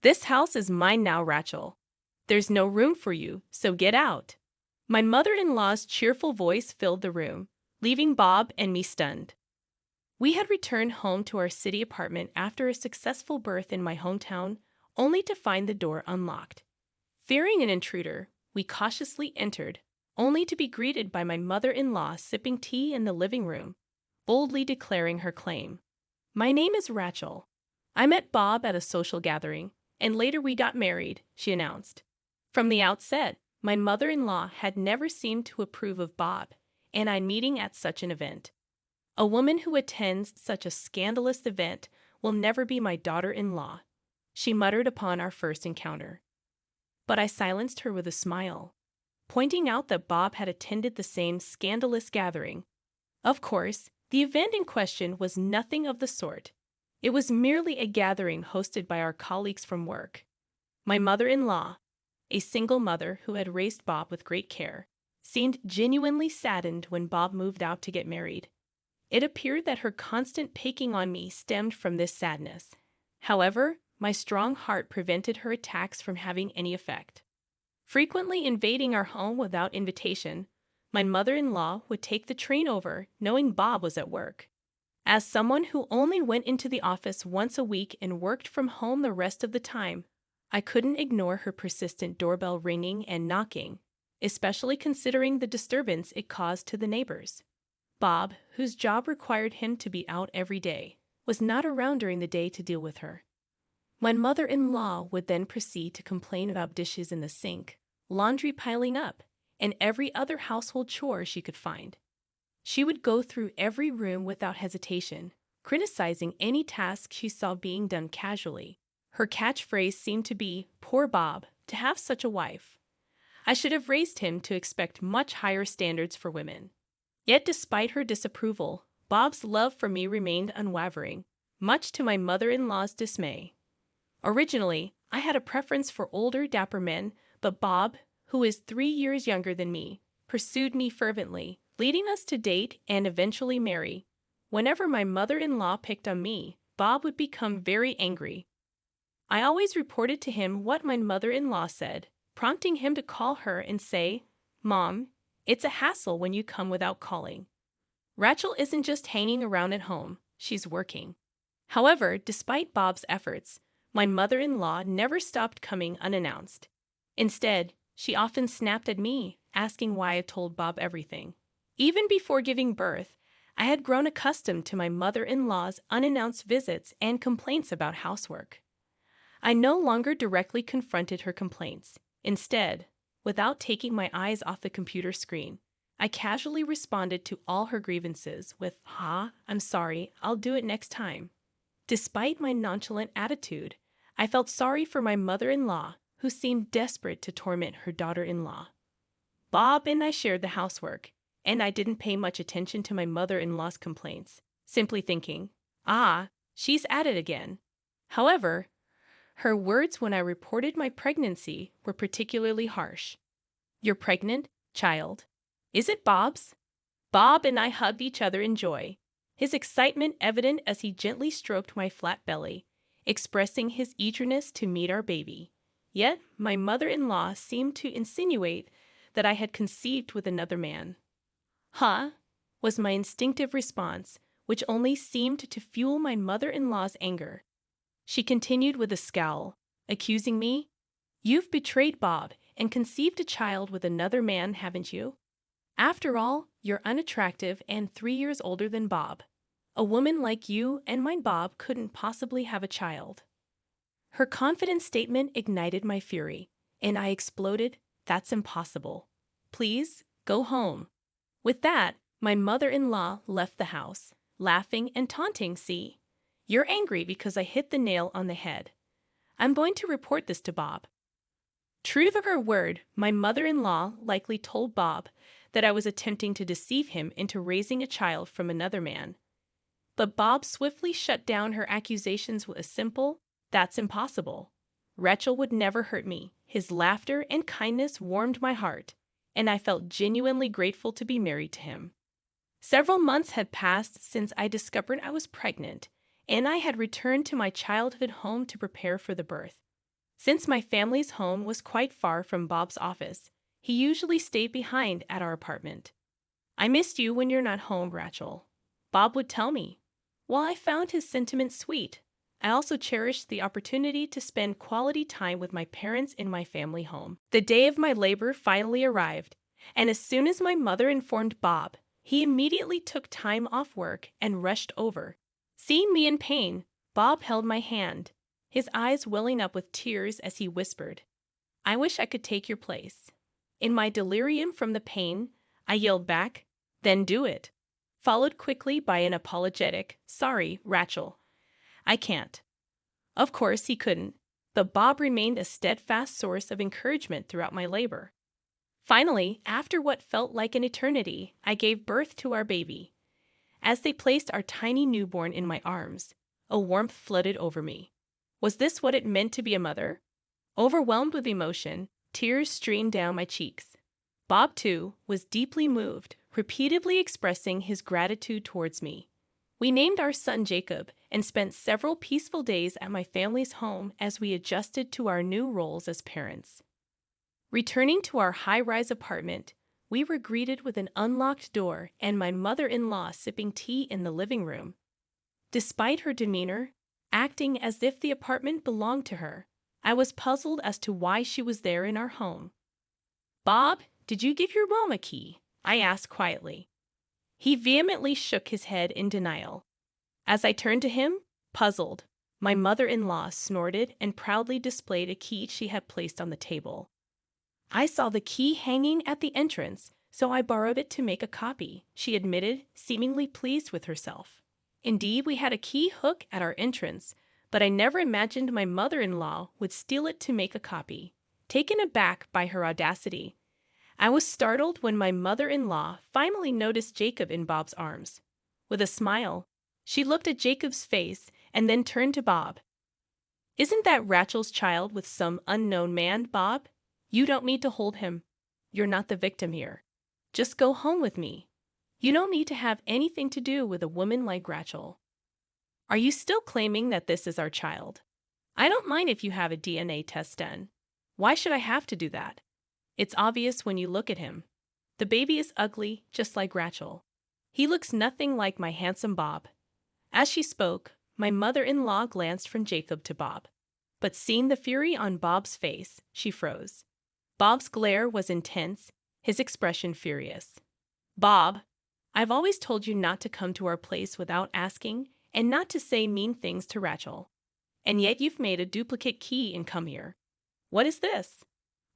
This house is mine now, Rachel. There's no room for you, so get out." My mother-in-law's cheerful voice filled the room, leaving Bob and me stunned. We had returned home to our city apartment after a successful birth in my hometown, only to find the door unlocked. Fearing an intruder, we cautiously entered, only to be greeted by my mother-in-law sipping tea in the living room, boldly declaring her claim. "My name is Rachel. I met Bob at a social gathering, and later we got married," she announced. From the outset, my mother-in-law had never seemed to approve of Bob and I meeting at such an event. "A woman who attends such a scandalous event will never be my daughter-in-law," she muttered upon our first encounter. But I silenced her with a smile, pointing out that Bob had attended the same scandalous gathering. Of course, the event in question was nothing of the sort. It was merely a gathering hosted by our colleagues from work. My mother-in-law, a single mother who had raised Bob with great care, seemed genuinely saddened when Bob moved out to get married. It appeared that her constant picking on me stemmed from this sadness. However, my strong heart prevented her attacks from having any effect. Frequently invading our home without invitation, my mother-in-law would take the train over, knowing Bob was at work. As someone who only went into the office once a week and worked from home the rest of the time, I couldn't ignore her persistent doorbell ringing and knocking, especially considering the disturbance it caused to the neighbors. Bob, whose job required him to be out every day, was not around during the day to deal with her. My mother-in-law would then proceed to complain about dishes in the sink, laundry piling up, and every other household chore she could find. She would go through every room without hesitation, criticizing any task she saw being done casually. Her catchphrase seemed to be, "Poor Bob, to have such a wife." I should have raised him to expect much higher standards for women. Yet despite her disapproval, Bob's love for me remained unwavering, much to my mother-in-law's dismay. Originally, I had a preference for older, dapper men, but Bob, who is 3 years younger than me, pursued me fervently, leading us to date and eventually marry. Whenever my mother-in-law picked on me, Bob would become very angry. I always reported to him what my mother-in-law said, prompting him to call her and say, "Mom, it's a hassle when you come without calling. Rachel isn't just hanging around at home, she's working." However, despite Bob's efforts, my mother-in-law never stopped coming unannounced. Instead, she often snapped at me, asking why I told Bob everything. Even before giving birth, I had grown accustomed to my mother-in-law's unannounced visits and complaints about housework. I no longer directly confronted her complaints. Instead, without taking my eyes off the computer screen, I casually responded to all her grievances with, I'm sorry, I'll do it next time." Despite my nonchalant attitude, I felt sorry for my mother-in-law, who seemed desperate to torment her daughter-in-law. Bob and I shared the housework, and I didn't pay much attention to my mother-in-law's complaints, simply thinking, she's at it again. However, her words when I reported my pregnancy were particularly harsh. "You're pregnant, child. Is it Bob's?" Bob and I hugged each other in joy, his excitement evident as he gently stroked my flat belly, expressing his eagerness to meet our baby. Yet my mother-in-law seemed to insinuate that I had conceived with another man. Was my instinctive response, which only seemed to fuel my mother-in-law's anger. She continued with a scowl, accusing me, "You've betrayed Bob and conceived a child with another man, haven't you? After all, you're unattractive and 3 years older than Bob. A woman like you and my Bob couldn't possibly have a child." Her confident statement ignited my fury, and I exploded, "That's impossible. Please, go home." With that, my mother-in-law left the house, laughing and taunting, "See, you're angry because I hit the nail on the head. I'm going to report this to Bob." True to her word, my mother-in-law likely told Bob that I was attempting to deceive him into raising a child from another man. But Bob swiftly shut down her accusations with a simple, "That's impossible. Rachel would never hurt me." His laughter and kindness warmed my heart, and I felt genuinely grateful to be married to him. Several months had passed since I discovered I was pregnant, and I had returned to my childhood home to prepare for the birth. Since my family's home was quite far from Bob's office, he usually stayed behind at our apartment. "I missed you when you're not home, Rachel," Bob would tell me. While I found his sentiments sweet, I also cherished the opportunity to spend quality time with my parents in my family home. The day of my labor finally arrived, and as soon as my mother informed Bob, he immediately took time off work and rushed over. Seeing me in pain, Bob held my hand, his eyes welling up with tears as he whispered, "I wish I could take your place." In my delirium from the pain, I yelled back, "Then do it," followed quickly by an apologetic, "Sorry, Rachel, I can't." Of course he couldn't, but Bob remained a steadfast source of encouragement throughout my labor. Finally, after what felt like an eternity, I gave birth to our baby. As they placed our tiny newborn in my arms, a warmth flooded over me. Was this what it meant to be a mother? Overwhelmed with emotion, tears streamed down my cheeks. Bob, too, was deeply moved, repeatedly expressing his gratitude towards me. We named our son Jacob and spent several peaceful days at my family's home as we adjusted to our new roles as parents. Returning to our high-rise apartment, we were greeted with an unlocked door and my mother-in-law sipping tea in the living room. Despite her demeanor, acting as if the apartment belonged to her, I was puzzled as to why she was there in our home. "Bob, did you give your mom a key?" I asked quietly. He vehemently shook his head in denial. As I turned to him, puzzled, my mother-in-law snorted and proudly displayed a key she had placed on the table. "I saw the key hanging at the entrance, so I borrowed it to make a copy," she admitted, seemingly pleased with herself. Indeed, we had a key hook at our entrance, but I never imagined my mother-in-law would steal it to make a copy. Taken aback by her audacity, I was startled when my mother-in-law finally noticed Jacob in Bob's arms. With a smile, she looked at Jacob's face and then turned to Bob. "Isn't that Rachel's child with some unknown man, Bob? You don't need to hold him. You're not the victim here. Just go home with me. You don't need to have anything to do with a woman like Rachel." "Are you still claiming that this is our child?" "I don't mind if you have a DNA test done. Why should I have to do that? It's obvious when you look at him. The baby is ugly, just like Rachel. He looks nothing like my handsome Bob." As she spoke, my mother-in-law glanced from Jacob to Bob. But seeing the fury on Bob's face, she froze. Bob's glare was intense, his expression furious. "Bob, I've always told you not to come to our place without asking and not to say mean things to Rachel. And yet you've made a duplicate key and come here. What is this?"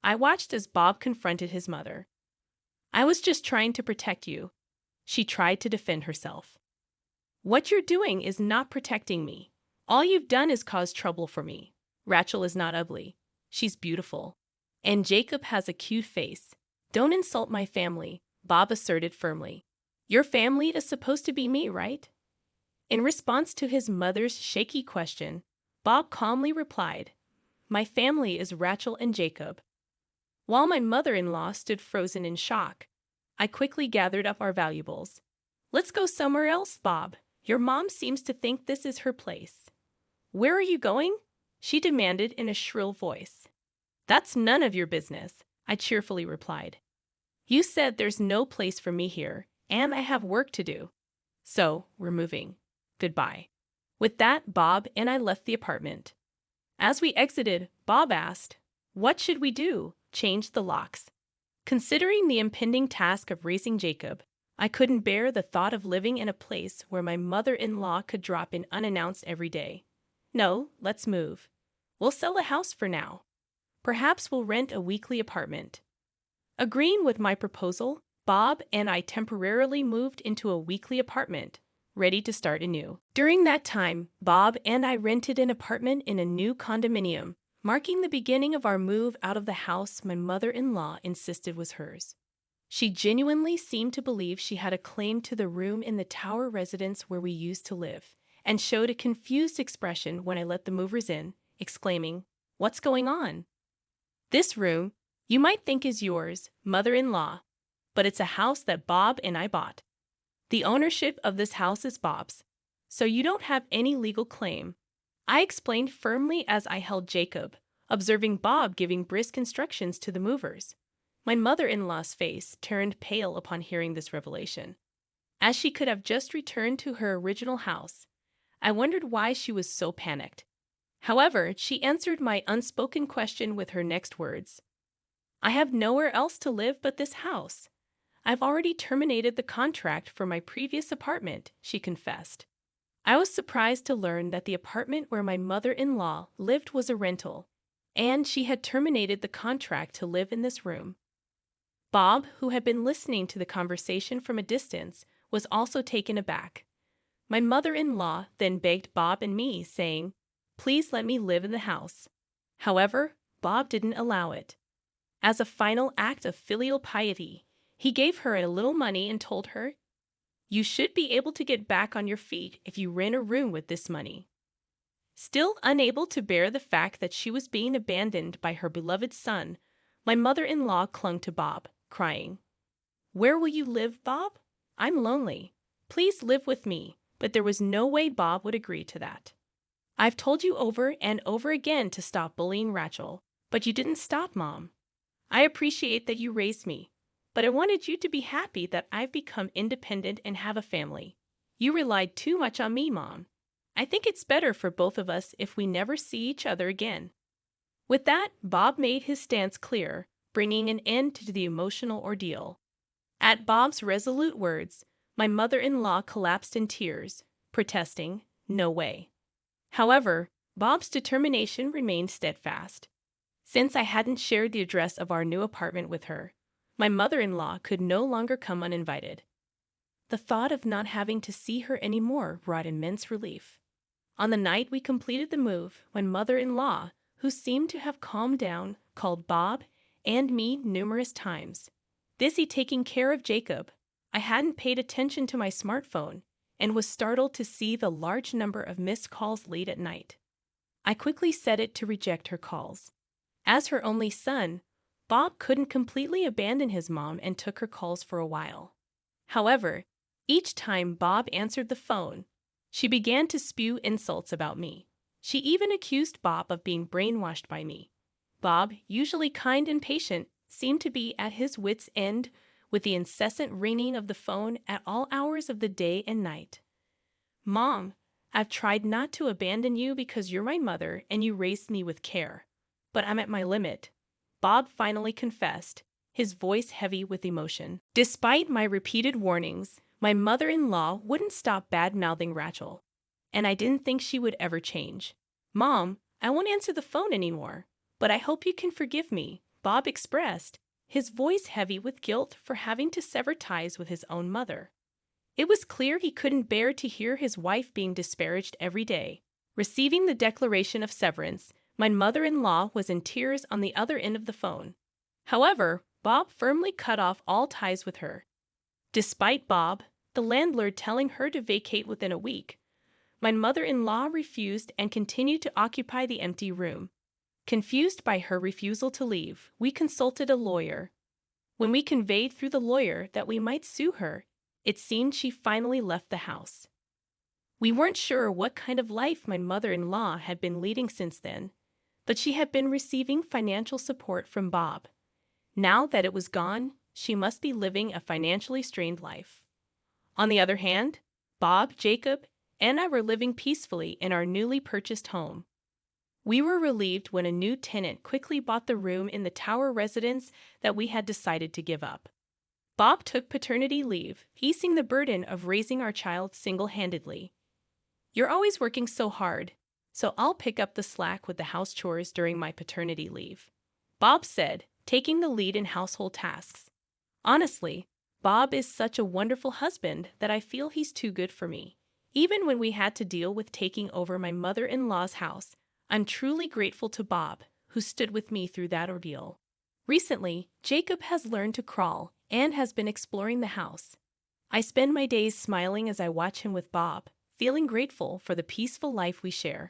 I watched as Bob confronted his mother. "I was just trying to protect you." She tried to defend herself. "What you're doing is not protecting me. All you've done is cause trouble for me. Rachel is not ugly. She's beautiful. And Jacob has a cute face. Don't insult my family," Bob asserted firmly. "Your family is supposed to be me, right?" In response to his mother's shaky question, Bob calmly replied, "My family is Rachel and Jacob." While my mother-in-law stood frozen in shock, I quickly gathered up our valuables. "Let's go somewhere else, Bob. Your mom seems to think this is her place." "Where are you going?" she demanded in a shrill voice. "That's none of your business," I cheerfully replied. "You said there's no place for me here, and I have work to do. So, we're moving. Goodbye." With that, Bob and I left the apartment. As we exited, Bob asked, "What should we do? Change the locks?" Considering the impending task of raising Jacob, I couldn't bear the thought of living in a place where my mother-in-law could drop in unannounced every day. "No, let's move. We'll sell the house for now. Perhaps we'll rent a weekly apartment." Agreeing with my proposal, Bob and I temporarily moved into a weekly apartment, ready to start anew. During that time, Bob and I rented an apartment in a new condominium, marking the beginning of our move out of the house my mother-in-law insisted was hers. She genuinely seemed to believe she had a claim to the room in the tower residence where we used to live, and showed a confused expression when I let the movers in, exclaiming, "What's going on?" "This room, you might think is yours, mother-in-law, but it's a house that Bob and I bought. The ownership of this house is Bob's, so you don't have any legal claim," I explained firmly as I held Jacob, observing Bob giving brisk instructions to the movers. My mother-in-law's face turned pale upon hearing this revelation. As she could have just returned to her original house, I wondered why she was so panicked. However, she answered my unspoken question with her next words. "I have nowhere else to live but this house. I've already terminated the contract for my previous apartment," she confessed. I was surprised to learn that the apartment where my mother-in-law lived was a rental, and she had terminated the contract to live in this room. Bob, who had been listening to the conversation from a distance, was also taken aback. My mother-in-law then begged Bob and me, saying, "Please let me live in the house." However, Bob didn't allow it. As a final act of filial piety, he gave her a little money and told her, "You should be able to get back on your feet if you rent a room with this money." Still unable to bear the fact that she was being abandoned by her beloved son, my mother-in-law clung to Bob, crying, "Where will you live, Bob? I'm lonely. Please live with me." But there was no way Bob would agree to that. "I've told you over and over again to stop bullying Rachel, but you didn't stop, Mom. I appreciate that you raised me, but I wanted you to be happy that I've become independent and have a family. You relied too much on me, Mom. I think it's better for both of us if we never see each other again." With that, Bob made his stance clear, bringing an end to the emotional ordeal. At Bob's resolute words, my mother-in-law collapsed in tears, protesting, "No way." However, Bob's determination remained steadfast. Since I hadn't shared the address of our new apartment with her, my mother-in-law could no longer come uninvited. The thought of not having to see her anymore brought immense relief. On the night we completed the move, my mother-in-law, who seemed to have calmed down, called Bob and me numerous times. Busy taking care of Jacob, I hadn't paid attention to my smartphone and was startled to see the large number of missed calls late at night. I quickly set it to reject her calls. As her only son, Bob couldn't completely abandon his mom and took her calls for a while. However, each time Bob answered the phone, she began to spew insults about me. She even accused Bob of being brainwashed by me. Bob, usually kind and patient, seemed to be at his wits' end with the incessant ringing of the phone at all hours of the day and night. "Mom, I've tried not to abandon you because you're my mother and you raised me with care, but I'm at my limit," Bob finally confessed, his voice heavy with emotion. Despite my repeated warnings, my mother-in-law wouldn't stop bad-mouthing Rachel, and I didn't think she would ever change. "Mom, I won't answer the phone anymore, but I hope you can forgive me," Bob expressed, his voice heavy with guilt for having to sever ties with his own mother. It was clear he couldn't bear to hear his wife being disparaged every day. Receiving the declaration of severance, my mother-in-law was in tears on the other end of the phone. However, Bob firmly cut off all ties with her. Despite Bob, the landlord, telling her to vacate within a week, my mother-in-law refused and continued to occupy the empty room. Confused by her refusal to leave, we consulted a lawyer. When we conveyed through the lawyer that we might sue her, it seemed she finally left the house. We weren't sure what kind of life my mother-in-law had been leading since then, but she had been receiving financial support from Bob. Now that it was gone, she must be living a financially strained life. On the other hand, Bob, Jacob, and I were living peacefully in our newly purchased home. We were relieved when a new tenant quickly bought the room in the tower residence that we had decided to give up. Bob took paternity leave, easing the burden of raising our child single-handedly. "You're always working so hard, so I'll pick up the slack with the house chores during my paternity leave," Bob said, taking the lead in household tasks. Honestly, Bob is such a wonderful husband that I feel he's too good for me. Even when we had to deal with taking over my mother-in-law's house, I'm truly grateful to Bob, who stood with me through that ordeal. Recently, Jacob has learned to crawl and has been exploring the house. I spend my days smiling as I watch him with Bob, feeling grateful for the peaceful life we share.